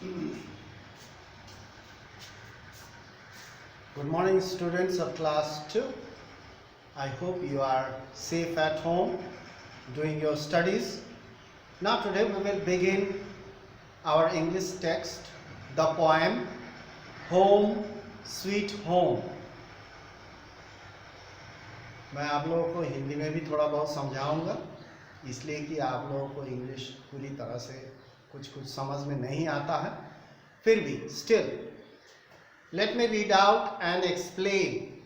Good morning, students of class 2. I hope you are safe at home doing your studies. Now today we will begin our English text, the poem Home Sweet Home. मैं आप लोगों को हिंदी में भी थोड़ा बहुत समझाऊंगा, इसलिए कि आप लोगों को इंग्लिश पूरी तरह से कुछ समझ में नहीं आता है. फिर भी still let me read out and explain.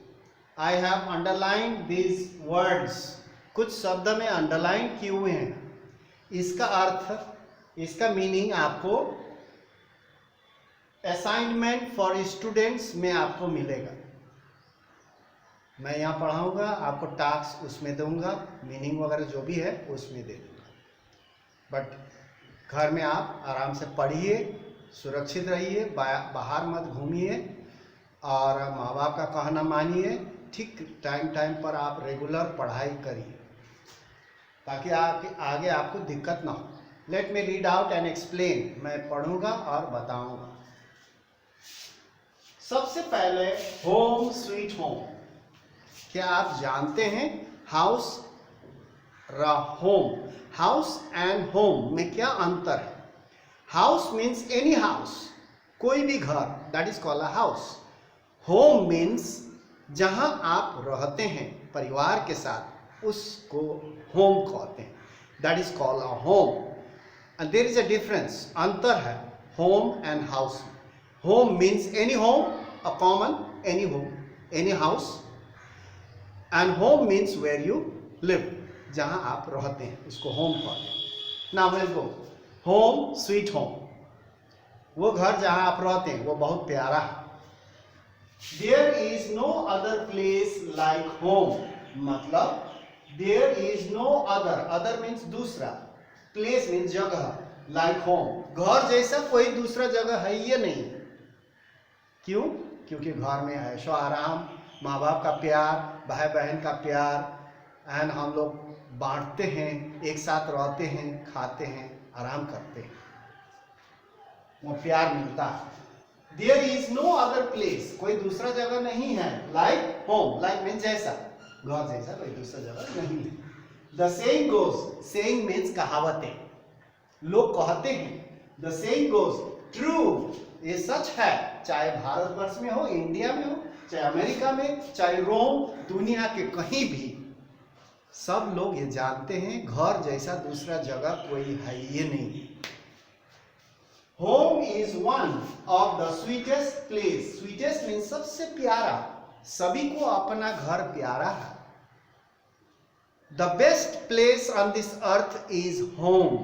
I have underlined these words. कुछ शब्द में अंडरलाइन किए हुए हैं. इसका अर्थ, इसका मीनिंग आपको असाइनमेंट फॉर स्टूडेंट्स में आपको मिलेगा. मैं यहाँ पढ़ाऊंगा, आपको टास्क उसमें दूंगा, मीनिंग वगैरह जो भी है उसमें दे दूंगा. बट घर में आप आराम से पढ़िए, सुरक्षित रहिए, बाहर मत घूमिए और माँ बाप का कहना मानिए. ठीक टाइम पर आप रेगुलर पढ़ाई करिए ताकि आगे आपको दिक्कत ना हो. Let me read out and explain. मैं पढ़ूंगा और बताऊंगा. सबसे पहले होम स्वीट होम. क्या आप जानते हैं house home, house and home में क्या अंतर है? हाउस मीन्स एनी हाउस, कोई भी घर, that is called a house. Home means जहां आप रहते हैं परिवार के साथ, उसको होम कहते हैं, that is called a home. And there is a difference, अंतर है home and house. Home means any home, a common any home, any house. And home means where you live, जहां आप रहते हैं, उसको होम कहते हैं. Now will go. Home sweet home, वो घर जहां आप रहते हैं वो बहुत प्यारा है. There is no other place like home. मतलब there is no other means दूसरा, place means जगह, like home, घर जैसा कोई दूसरा जगह है ये नहीं. क्यों? क्योंकि घर में ऐशो आराम, माँ बाप का प्यार, भाई बहन का प्यार, एंड हम लोग बांटते हैं, एक साथ रहते हैं, खाते हैं, आराम करते हैं, वो प्यार मिलता है. There is no other place, कोई दूसरा जगह नहीं है. Like home, like means जैसा, घर जैसा कोई दूसरा जगह नहीं है. The saying goes, saying means कहावतें, लोग कहते हैं. The saying goes, true, ये सच है. चाहे भारतवर्ष में हो, इंडिया में हो, चाहे अमेरिका में, चाहे रोम, दुनिया के कहीं भी, सब लोग ये जानते हैं घर जैसा दूसरा जगह कोई है ये नहीं. Home is one of the sweetest place. Sweetest means सबसे प्यारा, सभी को अपना घर प्यारा है. The best place on this earth is home.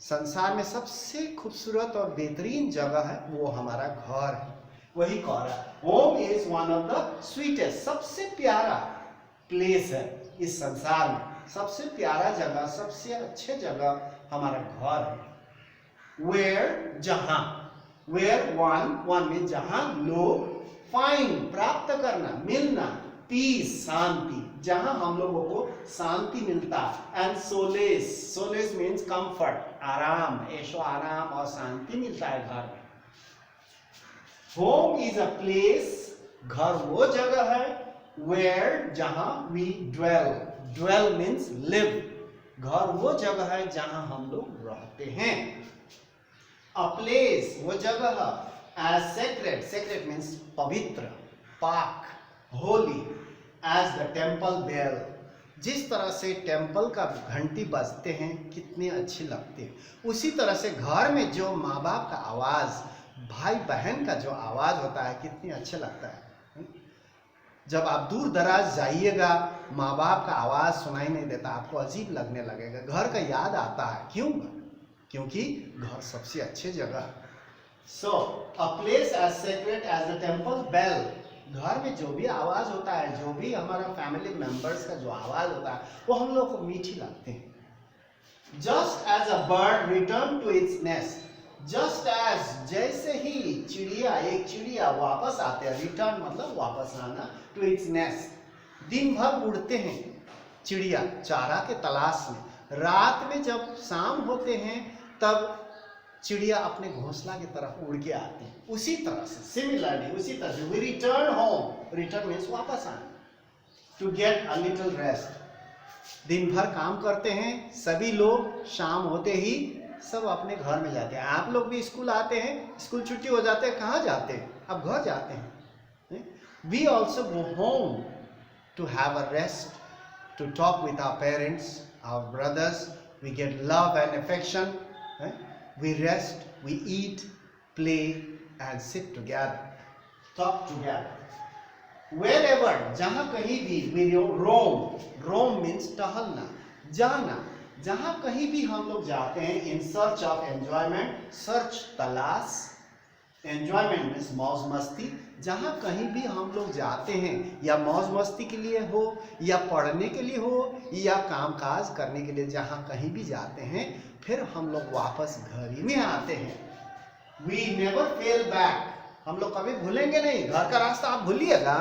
संसार में सबसे खूबसूरत और बेहतरीन जगह है वो हमारा घर है. वही कह रहा है. Home is one of the sweetest, सबसे प्यारा प्लेस है इस संसार में. सबसे प्यारा जगह, सबसे अच्छे जगह हमारा घर है. Where जहां, where one means जहां लोग, find प्राप्त करना, मिलना, peace शांति, जहां हम लोगों को शांति मिलता, and solace means comfort आराम, ऐशो आराम और शांति मिलता है घर में. Home is a place, घर वो जगह है, where जहां we dwell means live, घर वो जगह है जहां हम लोग रहते हैं. A place वो जगह, as sacred means पवित्र, पाक, holy, as the temple bell, जिस तरह से टेम्पल का घंटी बजते हैं कितने अच्छे लगते हैं, उसी तरह से घर में जो माँ बाप का आवाज, भाई बहन का जो आवाज होता है कितने अच्छे लगता है. जब आप दूर दराज जाइएगा, माँ बाप का आवाज सुनाई नहीं देता, आपको अजीब लगने लगेगा, घर का याद आता है. क्यों? क्योंकि घर सबसे अच्छी जगह है. So a place as secret as the temple bell. घर में जो भी आवाज होता है, जो भी हमारा फैमिली मेंबर्स का जो आवाज होता है, वो हम लोग को मीठी लगते हैं. Just as a bird return to its nest. Just as जैसे ही एक चिड़िया वापस आते हैं, रिटर्न मतलब वापस आना, टू इट्स नेस्ट. दिन भर उड़ते हैं चिड़िया चारा के तलाश में. रात में जब शाम होते हैं तब चिड़िया अपने घोंसला की तरफ उड़ के आती है, उसी तरह से सिमिलरली उसी तरह से we return home, return means वापस आना, to get a little rest. दिन भर काम करते हैं सभी लोग, शाम होते ही सब अपने घर में जाते हैं। आप लोग भी स्कूल आते हैं, स्कूल छुट्टी हो जाते हैं, कहाँ जाते हैं? अब घर जाते हैं। We also go home to have a rest, to talk with our parents, our brothers, we get love and affection, we rest, we eat, play and sit together, talk together. Wherever, जहाँ कहीं भी, we roam, roam means टहलना, जाना, जहाँ कहीं भी हम लोग जाते हैं in search of enjoyment, search तलाश, enjoyment means मौज मस्ती, जहाँ कहीं भी हम लोग जाते हैं या मौज मस्ती के लिए हो या पढ़ने के लिए हो या कामकाज करने के लिए, जहाँ कहीं भी जाते हैं फिर हम लोग वापस घर ही में आते हैं। We never fail back, हम लोग कभी भूलेंगे नहीं। घर का रास्ता आप भूलिएगा,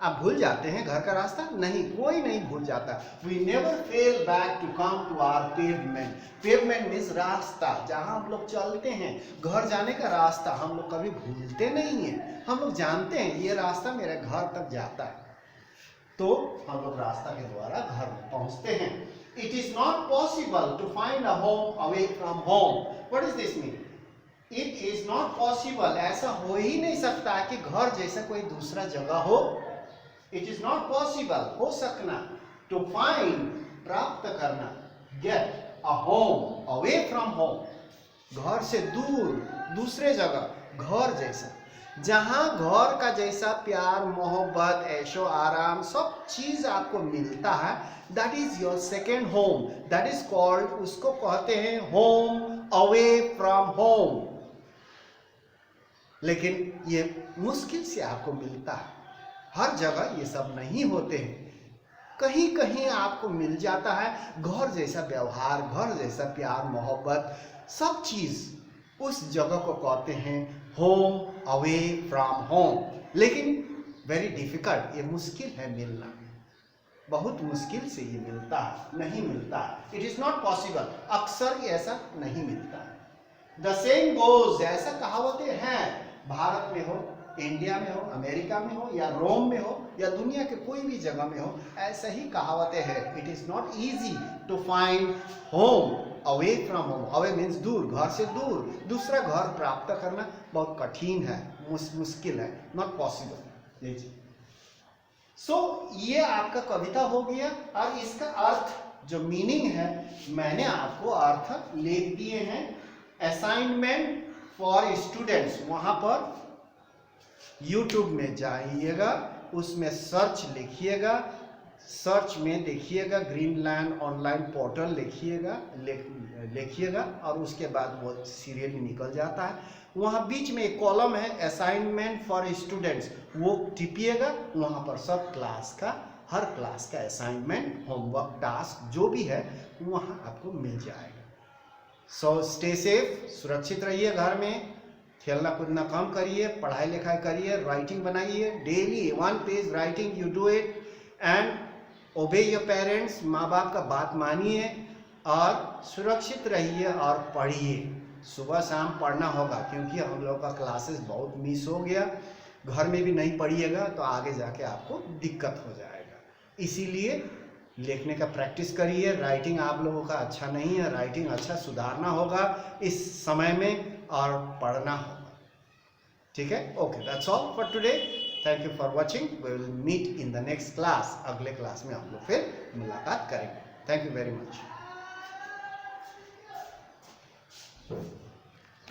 आप भूल जाते हैं घर का रास्ता? नहीं, कोई नहीं भूल जाता। We never fail back to come to our pavement. Pavement means रास्ता, जहाँ हम लोग चलते हैं, घर जाने का रास्ता हम लोग कभी भूलते नहीं हैं। हम लोग जानते हैं ये रास्ता मेरे घर तक जाता है, तो हम लोग रास्ता के द्वारा घर में पहुँचते हैं। It is not possible to find a home away from home. What does this mean? It is not possible, ऐसा हो ही नहीं सकता कि घर जैसा कोई दूसरा जगह हो। It is not possible, हो सकना, to find, प्राप्त करना, get a home away from home, घर से दूर, दूसरे जगह, घर जैसा, जहाँ घर का जैसा प्यार, मोहब्बत, ऐशो आराम सब चीज आपको मिलता है, that is your second home, that is called, उसको कहते हैं home away from home। लेकिन ये मुश्किल से आपको मिलता है, हर जगह ये सब नहीं होते हैं, कहीं कहीं आपको मिल जाता है घर जैसा व्यवहार, घर जैसा प्यार मोहब्बत सब चीज, उस जगह को कहते हैं होम अवे फ्रॉम होम। लेकिन वेरी डिफिकल्ट, ये मुश्किल है मिलना, बहुत मुश्किल से ये मिलता है, नहीं मिलता है। इट इज नॉट पॉसिबल, अक्सर ये ऐसा नहीं मिलता है। द सेम गोज, ऐसा कहावतें हैं, भारत में हो, इंडिया में हो, अमेरिका में हो या रोम में हो या दुनिया के कोई भी जगह में हो, ऐसा ही कहावतें हैं। It is not easy to find home away from home, away means दूर, घर से दूर, दूसरा घर प्राप्त करना बहुत कठिन है, मुश्किल है, नॉट पॉसिबल। सो ये आपका कविता हो गया, और इसका अर्थ जो मीनिंग है मैंने आपको अर्थ लिख दिए हैं। असाइनमेंट फॉर स्टूडेंट्स, वहां पर YouTube में जाइएगा, उसमें सर्च लिखिएगा, सर्च में देखिएगा ग्रीनलैंड ऑनलाइन पोर्टल लिखिएगा और उसके बाद वो सीरियली निकल जाता है। वहाँ बीच में एक कॉलम है असाइनमेंट फॉर स्टूडेंट्स, वो टिपिएगा, वहाँ पर सब क्लास का, हर क्लास का असाइनमेंट, होमवर्क, टास्क जो भी है वहाँ आपको मिल जाएगा। सो स्टे सेफ, सुरक्षित रहिए, घर में खेलना कूदना कम करिए, पढ़ाई लिखाई करिए, राइटिंग बनाइए, daily 1 page writing, you do it and ओबे योर पेरेंट्स, माँ बाप का बात मानिए और सुरक्षित रहिए और पढ़िए। सुबह शाम पढ़ना होगा क्योंकि हम लोग का क्लासेस बहुत मिस हो गया, घर में भी नहीं पढ़िएगा तो आगे जाके आपको दिक्कत हो जाएगा। इसीलिए लिखने का प्रैक्टिस करिए, राइटिंग आप लोगों का अच्छा नहीं है, राइटिंग अच्छा सुधारना होगा इस समय में और पढ़ना होगा, ठीक है। Okay, that's all for today, thank you for watching, we will meet in the next class. अगले क्लास में हम लोग फिर मुलाकात करेंगे। Thank you very much.